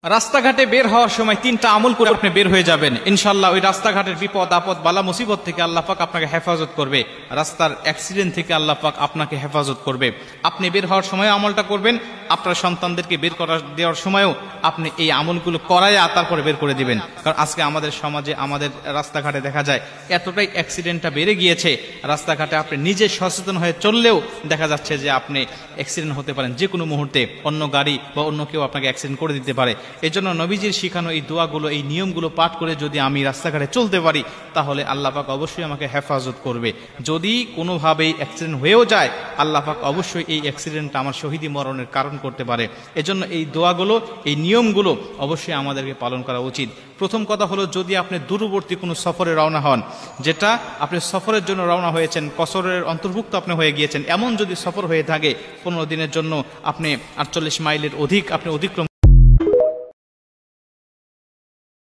রাস্তাঘাটে বের হওয়ার সময় তিনটা আমল করে আপনি বের হয়ে যাবেন, ইনশাআল্লাহ ওই রাস্তাঘাটের বিপদ আপদ বালা মুসিবত থেকে আল্লাহ পাক আপনাকে হেফাজত করবে, রাস্তার অ্যাক্সিডেন্ট থেকে আল্লাহ পাক আপনাকে হেফাজত করবে। আপনি বের হওয়ার সময় আমলটা করবেন, আপনার সন্তানদেরকে বের করা দেওয়ার সময়ও আপনি এই আমলগুলো করাইয়া তারপরে বের করে দিবেন। কারণ আজকে আমাদের সমাজে আমাদের রাস্তাঘাটে দেখা যায় এতটাই অ্যাক্সিডেন্টটা বেড়ে গিয়েছে, রাস্তাঘাটে আপনি নিজে সচেতন হয়ে চললেও দেখা যাচ্ছে যে আপনি অ্যাক্সিডেন্ট হতে পারেন যে কোনো মুহূর্তে, অন্য গাড়ি বা অন্য কেউ আপনাকে অ্যাক্সিডেন্ট করে দিতে পারে। এই জন্য নবীজির শিখানো এই দোয়াগুলো, এই নিয়মগুলো পাঠ করে যদি আমি রাস্তাঘাটে চলতে পারি তাহলে আল্লাহ পাক অবশ্যই আমাকে হেফাজত করবে। যদি কোনোভাবেই অ্যাক্সিডেন্ট হয়েও যায় আল্লাহ পাক অবশ্যই এই অ্যাক্সিডেন্টটা আমার শহীদি মরণের কারণ করতে পারে। এজন্য এই দোয়াগুলো, এই নিয়মগুলো অবশ্যই আমাদেরকে পালন করা উচিত। প্রথম কথা হলো, যদি আপনি দূরবর্তী কোনো সফরে রওনা হন, যেটা আপনি সফরের জন্য রওনা হয়েছেন, কসরের অন্তর্ভুক্ত আপনি হয়ে গিয়েছেন, এমন যদি সফর হয়ে থাকে 15 দিনের জন্য, আপনি 48 মাইলের অধিক আপনি অতিক্রম